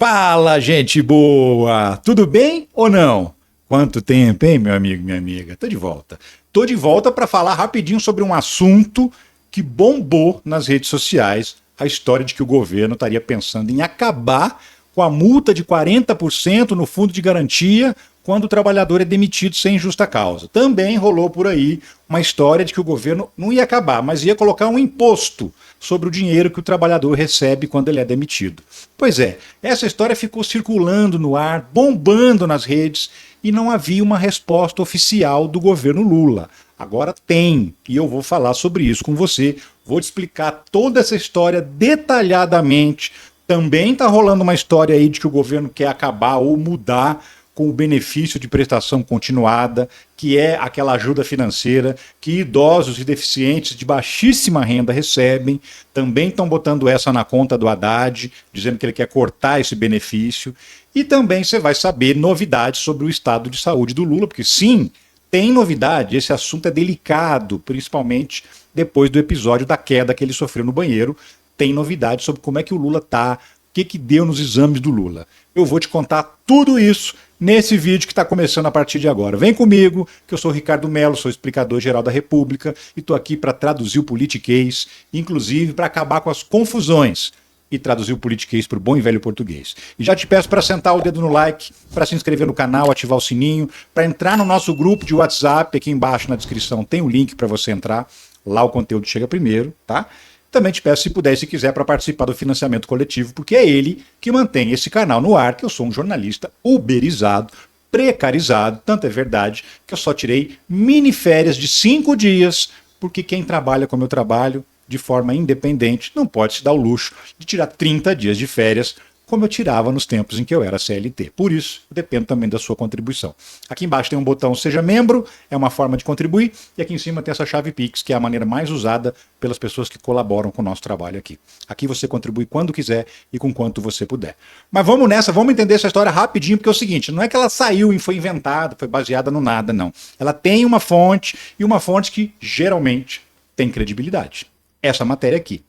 Fala, gente boa! Tudo bem ou não? Quanto tempo, hein, meu amigo, minha amiga? Tô de volta. Tô de volta para falar rapidinho sobre um assunto que bombou nas redes sociais, a história de que o governo estaria pensando em acabar com a multa de 40% no fundo de garantia quando o trabalhador é demitido sem justa causa. Também rolou por aí uma história de que o governo não ia acabar, mas ia colocar um imposto sobre o dinheiro que o trabalhador recebe quando ele é demitido. Pois é, essa história ficou circulando no ar, bombando nas redes e não havia uma resposta oficial do governo Lula. Agora tem, e eu vou falar sobre isso com você. Vou te explicar toda essa história detalhadamente. Também está rolando uma história aí de que o governo quer acabar ou mudar com o benefício de prestação continuada, que é aquela ajuda financeira que idosos e deficientes de baixíssima renda recebem. Também estão botando essa na conta do Haddad, dizendo que ele quer cortar esse benefício. E também você vai saber novidades sobre o estado de saúde do Lula, porque sim, tem novidade, esse assunto é delicado, principalmente depois do episódio da queda que ele sofreu no banheiro. Tem novidade sobre como é que o Lula tá, o que deu nos exames do Lula. Eu vou te contar tudo isso nesse vídeo que está começando a partir de agora. Vem comigo, que eu sou o Ricardo Mello, sou explicador-geral da República e estou aqui para traduzir o politiquês, inclusive para acabar com as confusões e traduzir o politiquês para o bom e velho português. E já te peço para sentar o dedo no like, para se inscrever no canal, ativar o sininho, para entrar no nosso grupo de WhatsApp, aqui embaixo na descrição tem um link para você entrar, lá o conteúdo chega primeiro, tá? Também te peço, se puder e se quiser, para participar do financiamento coletivo, porque é ele que mantém esse canal no ar, que eu sou um jornalista uberizado, precarizado, tanto é verdade que eu só tirei mini férias de 5 dias, porque quem trabalha como eu trabalho, de forma independente, não pode se dar o luxo de tirar 30 dias de férias, como eu tirava nos tempos em que eu era CLT. Por isso, eu dependo também da sua contribuição. Aqui embaixo tem um botão Seja Membro, é uma forma de contribuir, e aqui em cima tem essa chave Pix, que é a maneira mais usada pelas pessoas que colaboram com o nosso trabalho aqui. Aqui você contribui quando quiser e com quanto você puder. Mas vamos nessa, vamos entender essa história rapidinho, porque é o seguinte, não é que ela saiu e foi inventada, foi baseada no nada, não. Ela tem uma fonte, e uma fonte que geralmente tem credibilidade. Essa matéria aqui.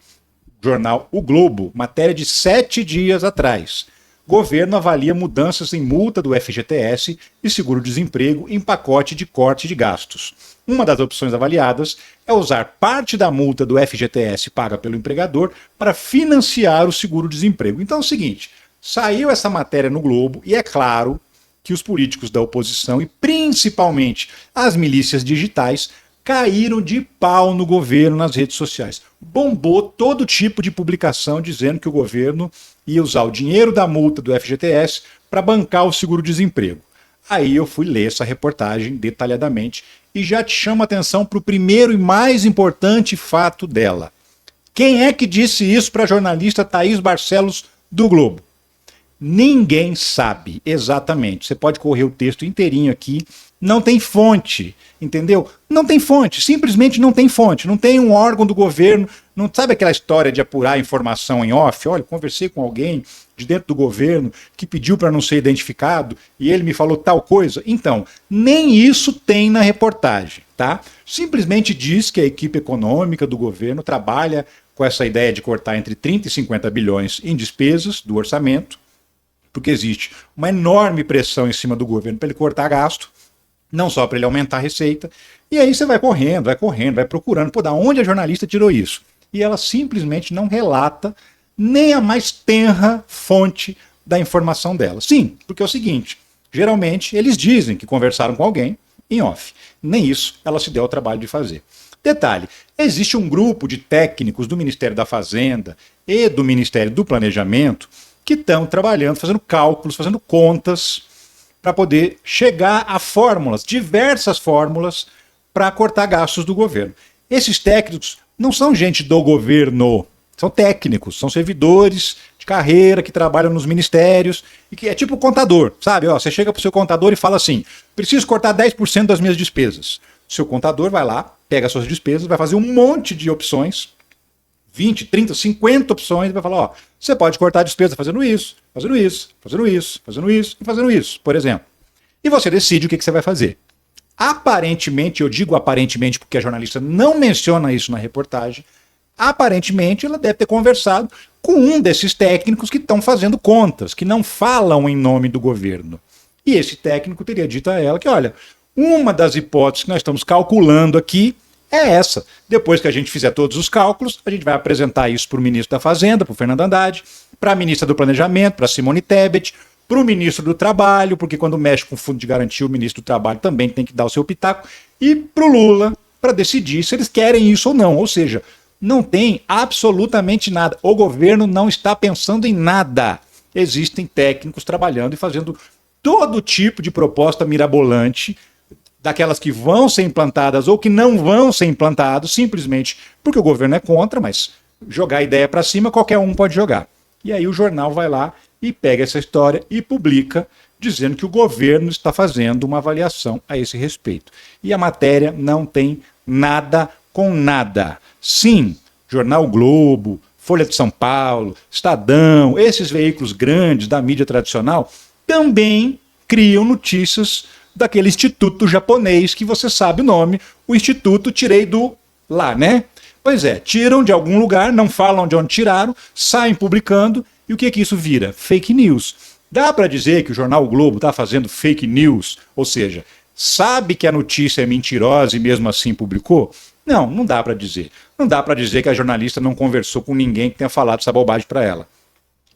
Jornal O Globo, matéria de 7 dias atrás. Governo avalia mudanças em multa do FGTS e seguro-desemprego em pacote de corte de gastos. Uma das opções avaliadas é usar parte da multa do FGTS paga pelo empregador para financiar o seguro-desemprego. Então é o seguinte, saiu essa matéria no Globo e é claro que os políticos da oposição e principalmente as milícias digitais caíram de pau no governo nas redes sociais. Bombou todo tipo de publicação dizendo que o governo ia usar o dinheiro da multa do FGTS para bancar o seguro-desemprego. Aí eu fui ler essa reportagem detalhadamente e já te chamo a atenção para o primeiro e mais importante fato dela. Quem é que disse isso para a jornalista Thaís Barcelos do Globo? Ninguém sabe exatamente. Você pode correr o texto inteirinho aqui. Não tem fonte, entendeu? Não tem fonte, simplesmente não tem fonte. Não tem um órgão do governo. Não sabe aquela história de apurar informação em off? Olha, conversei com alguém de dentro do governo que pediu para não ser identificado e ele me falou tal coisa. Então, nem isso tem na reportagem, tá? Simplesmente diz que a equipe econômica do governo trabalha com essa ideia de cortar entre 30 e 50 bilhões em despesas do orçamento, porque existe uma enorme pressão em cima do governo para ele cortar gasto, não só para ele aumentar a receita, e aí você vai correndo, vai procurando, pô, da onde a jornalista tirou isso? E ela simplesmente não relata nem a mais tenra fonte da informação dela. Sim, porque é o seguinte, geralmente eles dizem que conversaram com alguém em off, nem isso ela se deu ao trabalho de fazer. Detalhe, existe um grupo de técnicos do Ministério da Fazenda e do Ministério do Planejamento que estão trabalhando, fazendo cálculos, fazendo contas, para poder chegar a fórmulas, diversas fórmulas, para cortar gastos do governo. Esses técnicos não são gente do governo, são técnicos, são servidores de carreira que trabalham nos ministérios, e que é tipo contador, sabe? Ó, você chega para o seu contador e fala assim, preciso cortar 10% das minhas despesas. O seu contador vai lá, pega as suas despesas, vai fazer um monte de opções, 20, 30, 50 opções, vai falar, ó, você pode cortar a despesa fazendo isso, fazendo isso, fazendo isso, fazendo isso e fazendo isso, por exemplo. E você decide o que você vai fazer. Aparentemente, eu digo aparentemente porque a jornalista não menciona isso na reportagem, aparentemente ela deve ter conversado com um desses técnicos que estão fazendo contas, que não falam em nome do governo. E esse técnico teria dito a ela que, olha, uma das hipóteses que nós estamos calculando aqui é essa. Depois que a gente fizer todos os cálculos, a gente vai apresentar isso para o ministro da Fazenda, para o Fernando Haddad, para a ministra do Planejamento, para a Simone Tebet, para o ministro do Trabalho, porque quando mexe com o Fundo de Garantia, o ministro do Trabalho também tem que dar o seu pitaco, e para o Lula, para decidir se eles querem isso ou não. Ou seja, não tem absolutamente nada. O governo não está pensando em nada. Existem técnicos trabalhando e fazendo todo tipo de proposta mirabolante, daquelas que vão ser implantadas ou que não vão ser implantadas, simplesmente porque o governo é contra, mas jogar a ideia para cima, qualquer um pode jogar. E aí o jornal vai lá e pega essa história e publica, dizendo que o governo está fazendo uma avaliação a esse respeito. E a matéria não tem nada com nada. Sim, Jornal Globo, Folha de São Paulo, Estadão, esses veículos grandes da mídia tradicional também criam notícias daquele instituto japonês que você sabe o nome, o instituto tirei do lá, né? Pois é, tiram de algum lugar, não falam de onde tiraram, saem publicando, e o que isso vira? Fake news. Dá para dizer que o Jornal Globo está fazendo fake news, ou seja, sabe que a notícia é mentirosa e mesmo assim publicou? Não, não dá para dizer. Não dá para dizer que a jornalista não conversou com ninguém que tenha falado essa bobagem para ela.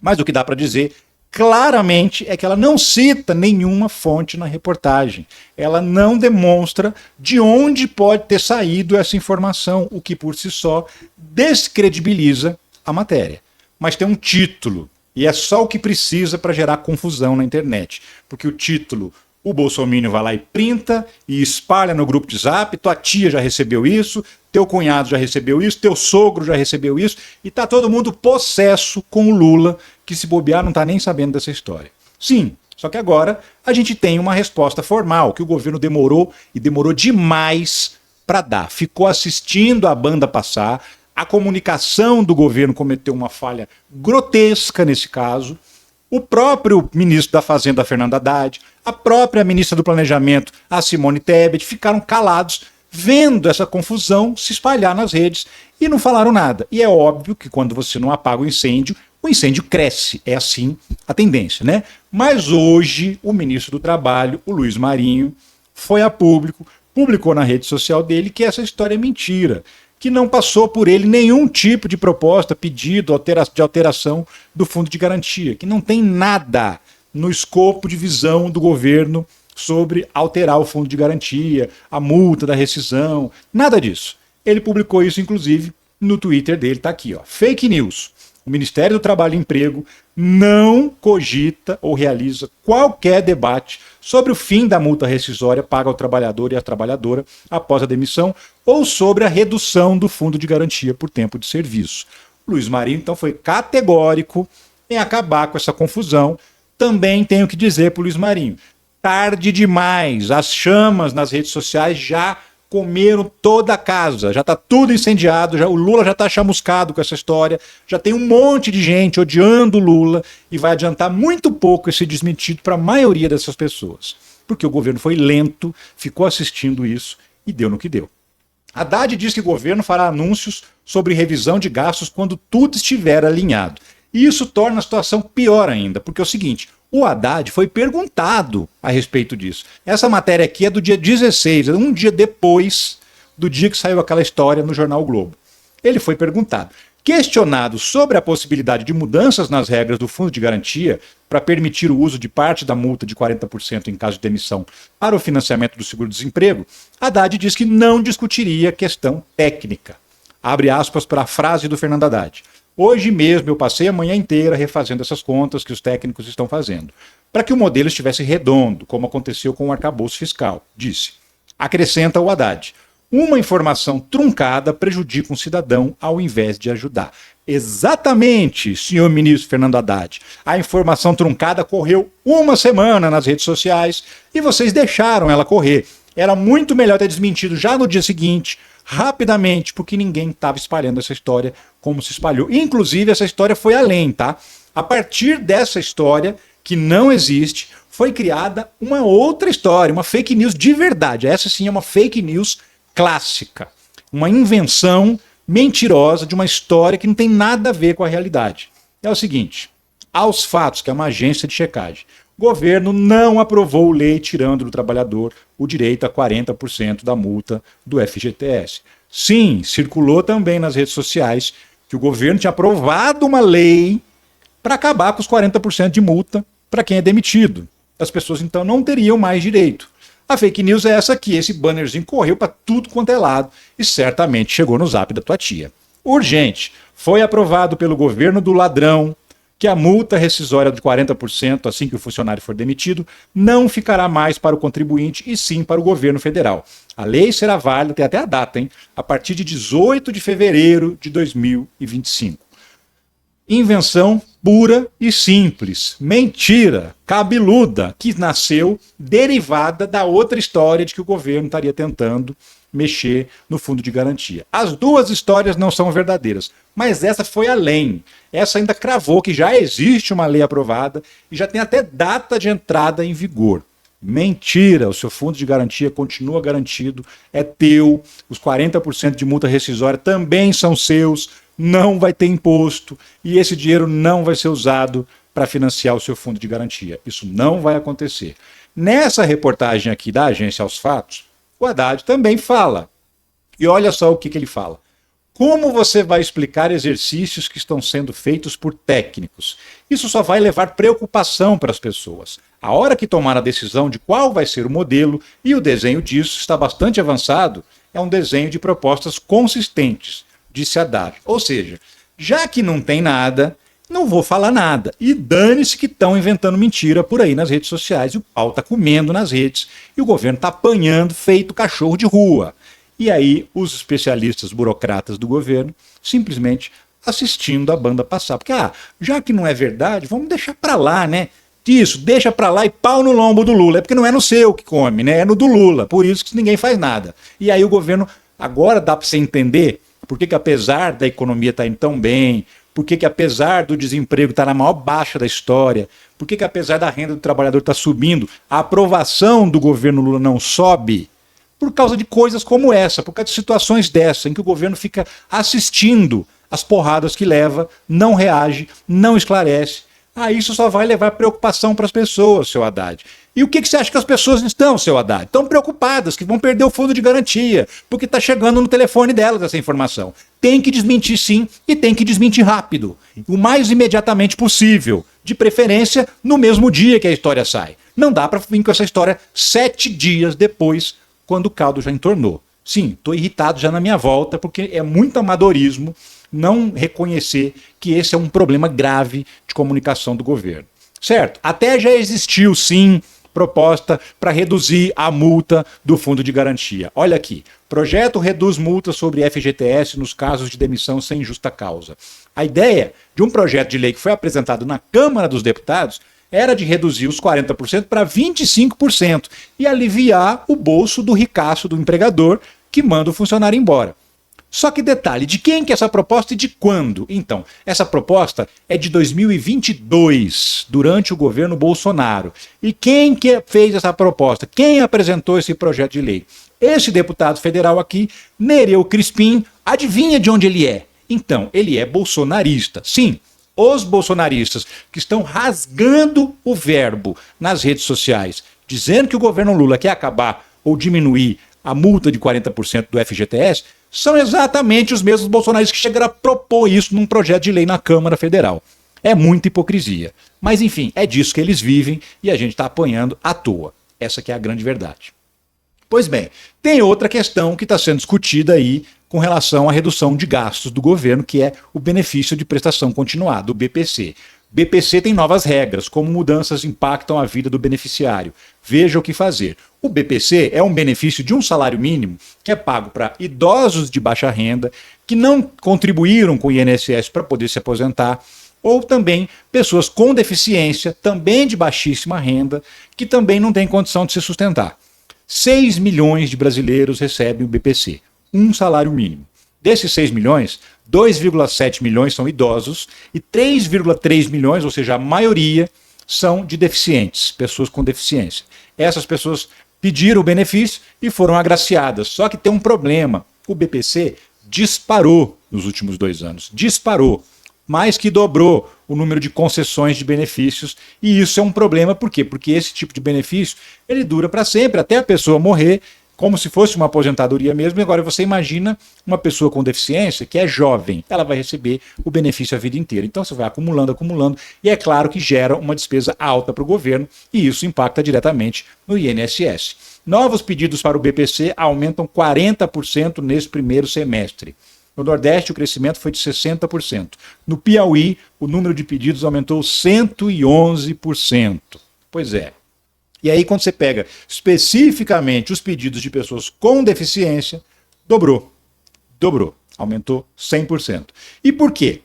Mas o que dá para dizer claramente é que ela não cita nenhuma fonte na reportagem. Ela não demonstra de onde pode ter saído essa informação, o que por si só descredibiliza a matéria. Mas tem um título, e é só o que precisa para gerar confusão na internet. Porque o título, o bolsominion vai lá e printa e espalha no grupo de Zap, tua tia já recebeu isso, teu cunhado já recebeu isso, teu sogro já recebeu isso, e tá todo mundo possesso com o Lula, que se bobear não tá nem sabendo dessa história. Sim, só que agora a gente tem uma resposta formal, que o governo demorou, e demorou demais para dar. Ficou assistindo a banda passar, a comunicação do governo cometeu uma falha grotesca nesse caso, o próprio ministro da Fazenda, Fernando Haddad, a própria ministra do Planejamento, a Simone Tebet, ficaram calados, vendo essa confusão se espalhar nas redes e não falaram nada. E é óbvio que quando você não apaga o incêndio cresce. É assim a tendência, né? Mas hoje o ministro do Trabalho, o Luiz Marinho, foi a público, publicou na rede social dele que essa história é mentira, que não passou por ele nenhum tipo de proposta, pedido de alteração do Fundo de Garantia, que não tem nada no escopo de visão do governo sobre alterar o Fundo de Garantia, a multa da rescisão, nada disso. Ele publicou isso, inclusive, no Twitter dele, tá aqui, ó, fake news. O Ministério do Trabalho e Emprego não cogita ou realiza qualquer debate sobre o fim da multa rescisória paga ao trabalhador e à trabalhadora após a demissão ou sobre a redução do fundo de garantia por tempo de serviço. O Luiz Marinho, então, foi categórico em acabar com essa confusão. Também tenho que dizer para o Luiz Marinho, tarde demais, as chamas nas redes sociais já comeram toda a casa, já está tudo incendiado, o Lula já está chamuscado com essa história, já tem um monte de gente odiando o Lula e vai adiantar muito pouco esse desmentido para a maioria dessas pessoas, porque o governo foi lento, ficou assistindo isso e deu no que deu. Haddad diz que o governo fará anúncios sobre revisão de gastos quando tudo estiver alinhado. E isso torna a situação pior ainda, porque é o seguinte, o Haddad foi perguntado a respeito disso. Essa matéria aqui é do dia 16, um dia depois do dia que saiu aquela história no Jornal o Globo. Ele foi perguntado. Questionado sobre a possibilidade de mudanças nas regras do Fundo de Garantia para permitir o uso de parte da multa de 40% em caso de demissão para o financiamento do seguro-desemprego, Haddad diz que não discutiria questão técnica. Abre aspas para a frase do Fernando Haddad. Hoje mesmo eu passei a manhã inteira refazendo essas contas que os técnicos estão fazendo, para que o modelo estivesse redondo, como aconteceu com o arcabouço fiscal, disse. Acrescenta o Haddad. Uma informação truncada prejudica um cidadão ao invés de ajudar. Exatamente, senhor ministro Fernando Haddad. A informação truncada correu uma semana nas redes sociais e vocês deixaram ela correr. Era muito melhor ter desmentido já no dia seguinte, rapidamente, porque ninguém estava espalhando essa história como se espalhou. Inclusive, essa história foi além, tá? A partir dessa história, que não existe, foi criada uma outra história, uma fake news de verdade. Essa sim é uma fake news clássica. Uma invenção mentirosa de uma história que não tem nada a ver com a realidade. é o seguinte: Aos Fatos, que é uma agência de checagem, o governo não aprovou lei tirando do trabalhador o direito a 40% da multa do FGTS. Sim, circulou também nas redes sociais que o governo tinha aprovado uma lei para acabar com os 40% de multa para quem é demitido. As pessoas então não teriam mais direito. A fake news é essa aqui, esse bannerzinho correu para tudo quanto é lado e certamente chegou no zap da tua tia. Urgente, foi aprovado pelo governo do ladrão que a multa rescisória de 40% assim que o funcionário for demitido não ficará mais para o contribuinte e sim para o governo federal. A lei será válida, tem até a data, hein? A partir de 18 de fevereiro de 2025. Invenção pura e simples, mentira, cabeluda, que nasceu derivada da outra história de que o governo estaria tentando mexer no fundo de garantia. As duas histórias não são verdadeiras, mas essa foi além. Essa ainda cravou que já existe uma lei aprovada e já tem até data de entrada em vigor. Mentira, o seu fundo de garantia continua garantido, é teu, os 40% de multa rescisória também são seus, não vai ter imposto e esse dinheiro não vai ser usado para financiar o seu fundo de garantia. Isso não vai acontecer. Nessa reportagem aqui da agência Aos Fatos, o Haddad também fala. E olha só o que ele fala. Como você vai explicar exercícios que estão sendo feitos por técnicos? Isso só vai levar preocupação para as pessoas. A hora que tomar a decisão de qual vai ser o modelo, e o desenho disso está bastante avançado, é um desenho de propostas consistentes, disse Haddad. Ou seja, já que não tem nada, não vou falar nada. E dane-se que estão inventando mentira por aí nas redes sociais. E o pau está comendo nas redes. E o governo está apanhando feito cachorro de rua. E aí os especialistas burocratas do governo simplesmente assistindo a banda passar. Porque, já que não é verdade, vamos deixar para lá, né? Isso, deixa para lá e pau no lombo do Lula. É porque não é no seu que come, né? É no do Lula. Por isso que ninguém faz nada. E aí o governo, agora dá para você entender por que apesar da economia estar indo tão bem, por que apesar do desemprego estar na maior baixa da história, por que apesar da renda do trabalhador estar subindo, a aprovação do governo Lula não sobe? Por causa de coisas como essa, por causa de situações dessa, em que o governo fica assistindo as porradas que leva, não reage, não esclarece. Isso só vai levar preocupação para as pessoas, seu Haddad. E o que você acha que as pessoas estão, seu Haddad? Estão preocupadas, que vão perder o fundo de garantia, porque está chegando no telefone delas essa informação. Tem que desmentir sim, e tem que desmentir rápido. O mais imediatamente possível. De preferência, no mesmo dia que a história sai. Não dá para vir com essa história 7 dias depois, quando o caldo já entornou. Sim, estou irritado já na minha volta, porque é muito amadorismo não reconhecer que esse é um problema grave de comunicação do governo. Certo? Até já existiu, sim, proposta para reduzir a multa do fundo de garantia. Olha aqui, projeto reduz multas sobre FGTS nos casos de demissão sem justa causa. A ideia de um projeto de lei que foi apresentado na Câmara dos Deputados era de reduzir os 40% para 25% e aliviar o bolso do ricaço do empregador que manda o funcionário embora. Só que detalhe, de quem que é essa proposta e de quando? Então, essa proposta é de 2022, durante o governo Bolsonaro. E quem que fez essa proposta? Quem apresentou esse projeto de lei? Esse deputado federal aqui, Nereu Crispim, adivinha de onde ele é? Então, ele é bolsonarista. Sim, os bolsonaristas que estão rasgando o verbo nas redes sociais, dizendo que o governo Lula quer acabar ou diminuir a multa de 40% do FGTS, são exatamente os mesmos bolsonaristas que chegaram a propor isso num projeto de lei na Câmara Federal. É muita hipocrisia. Mas, enfim, é disso que eles vivem e a gente está apanhando à toa. Essa que é a grande verdade. Pois bem, tem outra questão que está sendo discutida aí com relação à redução de gastos do governo, que é o benefício de prestação continuada, o BPC. BPC tem novas regras, como mudanças impactam a vida do beneficiário. Veja o que fazer. O BPC é um benefício de um salário mínimo que é pago para idosos de baixa renda que não contribuíram com o INSS para poder se aposentar, ou também pessoas com deficiência, também de baixíssima renda, que também não têm condição de se sustentar. 6 milhões de brasileiros recebem o BPC, um salário mínimo. Desses 6 milhões, 2,7 milhões são idosos e 3,3 milhões, ou seja, a maioria, são de deficientes, pessoas com deficiência. Essas pessoas pediram o benefício e foram agraciadas. Só que tem um problema. O BPC disparou nos últimos 2 anos. Disparou. mais que dobrou o número de concessões de benefícios, e isso é um problema, por quê? Porque esse tipo de benefício, ele dura para sempre, até a pessoa morrer, como se fosse uma aposentadoria mesmo. E agora você imagina uma pessoa com deficiência que é jovem, ela vai receber o benefício a vida inteira. Então você vai acumulando, acumulando, e é claro que gera uma despesa alta para o governo, e isso impacta diretamente no INSS. Novos pedidos para o BPC aumentam 40% nesse primeiro semestre. No Nordeste, o crescimento foi de 60%. No Piauí, o número de pedidos aumentou 111%. Pois é. E aí, quando você pega especificamente os pedidos de pessoas com deficiência, dobrou. Dobrou. Aumentou 100%. E por quê?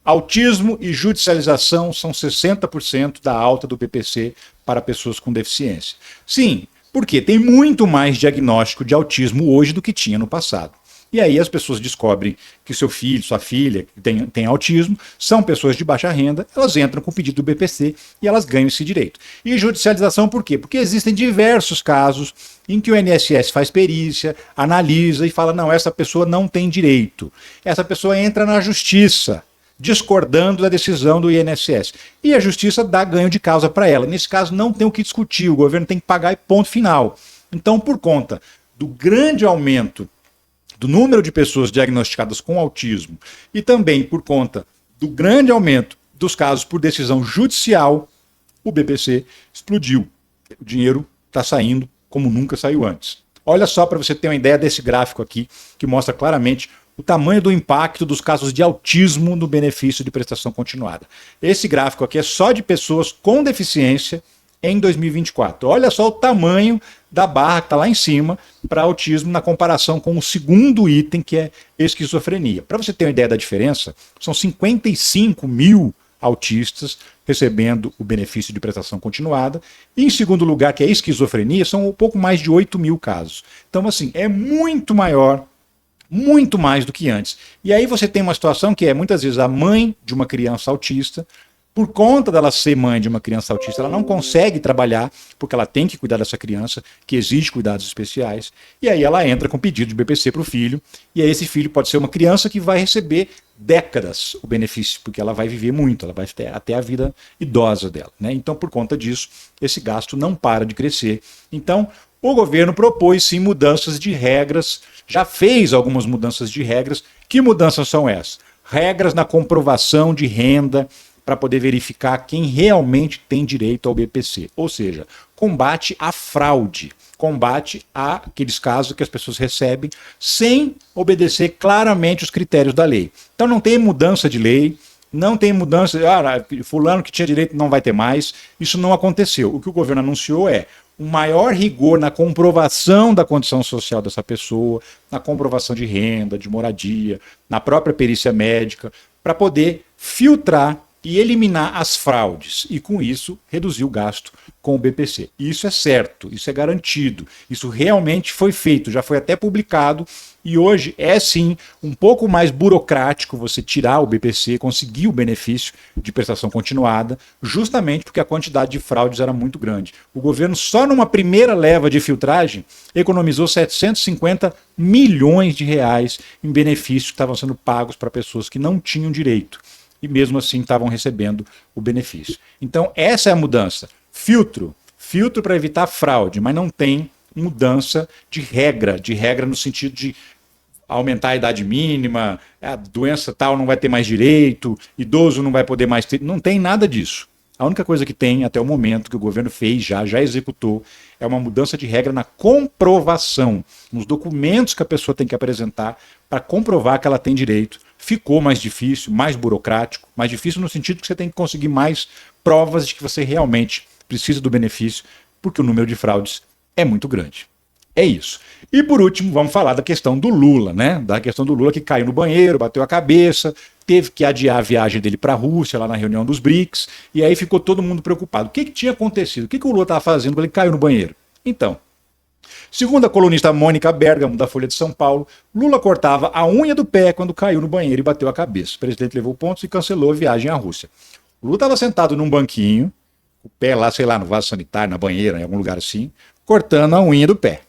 Autismo e judicialização são 60% da alta do BPC para pessoas com deficiência. Sim, porque tem muito mais diagnóstico de autismo hoje do que tinha no passado. E aí as pessoas descobrem que seu filho, sua filha tem autismo, são pessoas de baixa renda, elas entram com o pedido do BPC e elas ganham esse direito. E judicialização por quê? Porque existem diversos casos em que o INSS faz perícia, analisa e fala, não, essa pessoa não tem direito. Essa pessoa entra na justiça, discordando da decisão do INSS. E a justiça dá ganho de causa para ela. Nesse caso não tem o que discutir, o governo tem que pagar e ponto final. Então, por conta do grande aumento do número de pessoas diagnosticadas com autismo e também por conta do grande aumento dos casos por decisão judicial, o BPC explodiu. O dinheiro está saindo como nunca saiu antes. Olha só para você ter uma ideia desse gráfico aqui, que mostra claramente o tamanho do impacto dos casos de autismo no benefício de prestação continuada. Esse gráfico aqui é só de pessoas com deficiência em 2024. Olha só o tamanho da barra que está lá em cima para autismo na comparação com o segundo item, que é esquizofrenia. Para você ter uma ideia da diferença, são 55 mil autistas recebendo o benefício de prestação continuada. E em segundo lugar, que é esquizofrenia, são um pouco mais de 8 mil casos. Então, assim, é muito maior, muito mais do que antes. E aí você tem uma situação que é, muitas vezes, a mãe de uma criança autista, por conta dela ser mãe de uma criança autista, ela não consegue trabalhar, porque ela tem que cuidar dessa criança, que exige cuidados especiais, e aí ela entra com pedido de BPC para o filho, e aí esse filho pode ser uma criança que vai receber décadas o benefício, porque ela vai viver muito, ela vai ter até a vida idosa dela, né? Então, por conta disso, esse gasto não para de crescer. Então, o governo propôs sim mudanças de regras, já fez algumas mudanças de regras. Que mudanças são essas? Regras na comprovação de renda, para poder verificar quem realmente tem direito ao BPC. Ou seja, combate à fraude, combate àqueles casos que as pessoas recebem sem obedecer claramente os critérios da lei. Então não tem mudança de lei, não tem mudança, fulano que tinha direito não vai ter mais, isso não aconteceu. O que o governo anunciou é um maior rigor na comprovação da condição social dessa pessoa, na comprovação de renda, de moradia, na própria perícia médica, para poder filtrar e eliminar as fraudes e, com isso, reduzir o gasto com o BPC. Isso é certo, isso é garantido, isso realmente foi feito, já foi até publicado e hoje é sim um pouco mais burocrático você tirar o BPC, conseguir o benefício de prestação continuada, justamente porque a quantidade de fraudes era muito grande. O governo, só numa primeira leva de filtragem, economizou 750 milhões de reais em benefícios que estavam sendo pagos para pessoas que não tinham direito. E mesmo assim estavam recebendo o benefício. Então essa é a mudança. Filtro para evitar fraude, mas não tem mudança de regra no sentido de aumentar a idade mínima, a doença tal não vai ter mais direito, idoso não vai poder mais ter, não tem nada disso. A única coisa que tem até o momento que o governo fez, já executou, é uma mudança de regra na comprovação, nos documentos que a pessoa tem que apresentar para comprovar que ela tem direito. Ficou mais difícil, mais burocrático, mais difícil no sentido que você tem que conseguir mais provas de que você realmente precisa do benefício, porque o número de fraudes é muito grande. É isso. E por último, vamos falar da questão do Lula, né? Da questão do Lula que caiu no banheiro, bateu a cabeça, teve que adiar a viagem dele para a Rússia, lá na reunião dos BRICS, e aí ficou todo mundo preocupado. O que tinha acontecido? O que o Lula estava fazendo quando ele caiu no banheiro? Então, segundo a colunista Mônica Bergamo, da Folha de São Paulo, Lula cortava a unha do pé quando caiu no banheiro e bateu a cabeça. O presidente levou pontos e cancelou a viagem à Rússia. O Lula estava sentado num banquinho, o pé lá, sei lá, no vaso sanitário, na banheira, em algum lugar assim, cortando a unha do pé.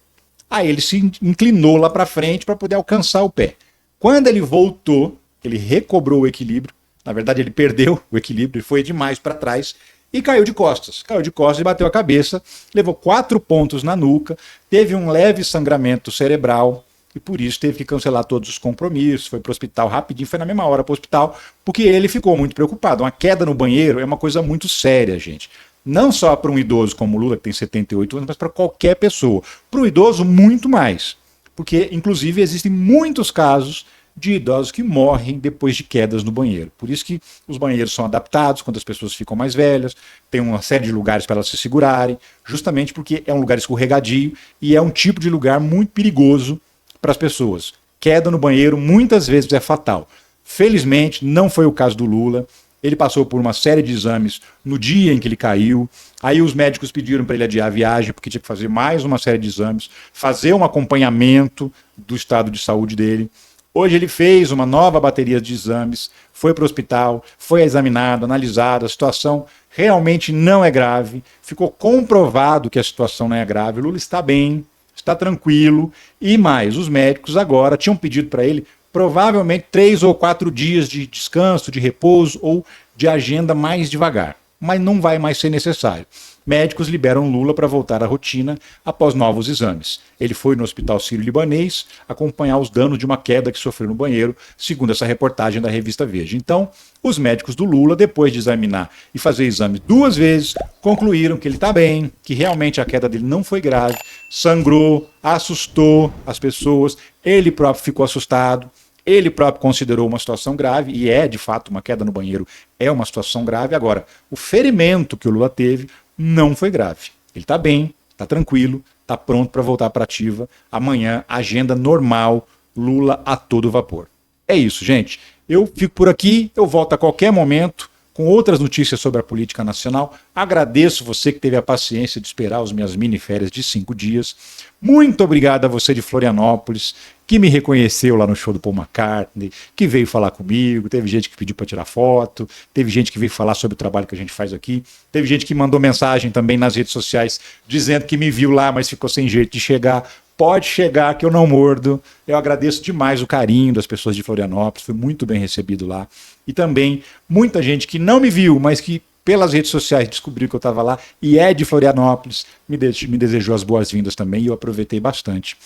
Aí ele se inclinou lá para frente para poder alcançar o pé. Quando ele voltou, ele recobrou o equilíbrio, Na verdade, ele perdeu o equilíbrio, ele foi demais para trás e caiu de costas. Caiu de costas e bateu a cabeça, levou 4 pontos na nuca, teve um leve sangramento cerebral e por isso teve que cancelar todos os compromissos, foi para o hospital rapidinho, foi na mesma hora para o hospital, porque ele ficou muito preocupado. Uma queda no banheiro é uma coisa muito séria, gente. Não só para um idoso como o Lula, que tem 78 anos, mas para qualquer pessoa. Para o idoso, muito mais. Porque, inclusive, existem muitos casos de idosos que morrem depois de quedas no banheiro. Por isso que os banheiros são adaptados quando as pessoas ficam mais velhas, tem uma série de lugares para elas se segurarem, justamente porque é um lugar escorregadio e é um tipo de lugar muito perigoso para as pessoas. Queda no banheiro muitas vezes é fatal. Felizmente, não foi o caso do Lula. Ele passou por uma série de exames no dia em que ele caiu. Aí os médicos pediram para ele adiar a viagem, porque tinha que fazer mais uma série de exames, fazer um acompanhamento do estado de saúde dele. Hoje ele fez uma nova bateria de exames, foi para o hospital, foi examinado, analisado, a situação realmente não é grave, ficou comprovado que a situação não é grave, o Lula está bem, está tranquilo, e mais, os médicos agora tinham pedido para ele provavelmente 3 ou 4 dias de descanso, de repouso ou de agenda mais devagar, mas não vai mais ser necessário. Médicos liberam Lula para voltar à rotina após novos exames. Ele foi no Hospital Sírio-Libanês acompanhar os danos de uma queda que sofreu no banheiro, segundo essa reportagem da revista Veja. Então, os médicos do Lula, depois de examinar e fazer exame 2 vezes, concluíram que ele está bem, que realmente a queda dele não foi grave, sangrou, assustou as pessoas, ele próprio ficou assustado. Ele próprio considerou uma situação grave, e é de fato uma queda no banheiro, é uma situação grave. Agora, o ferimento que o Lula teve não foi grave. Ele está bem, está tranquilo, está pronto para voltar para a ativa. Amanhã, agenda normal, Lula a todo vapor. É isso, gente. Eu fico por aqui, eu volto a qualquer momento com outras notícias sobre a política nacional. Agradeço você que teve a paciência de esperar as minhas mini-férias de 5 dias. Muito obrigado a você de Florianópolis, que me reconheceu lá no show do Paul McCartney, que veio falar comigo, teve gente que pediu para tirar foto, teve gente que veio falar sobre o trabalho que a gente faz aqui, teve gente que mandou mensagem também nas redes sociais dizendo que me viu lá, mas ficou sem jeito de chegar. Pode chegar que eu não mordo. Eu agradeço demais o carinho das pessoas de Florianópolis, fui muito bem recebido lá. E também muita gente que não me viu, mas que pelas redes sociais descobriu que eu estava lá e é de Florianópolis, me desejou as boas-vindas também e eu aproveitei bastante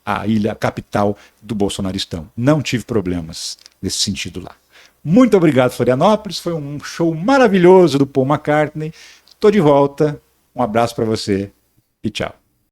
a ilha, a capital do bolsonaristão. Não tive problemas nesse sentido lá. Muito obrigado, Florianópolis. Foi um show maravilhoso do Paul McCartney. Estou de volta. Um abraço para você e tchau.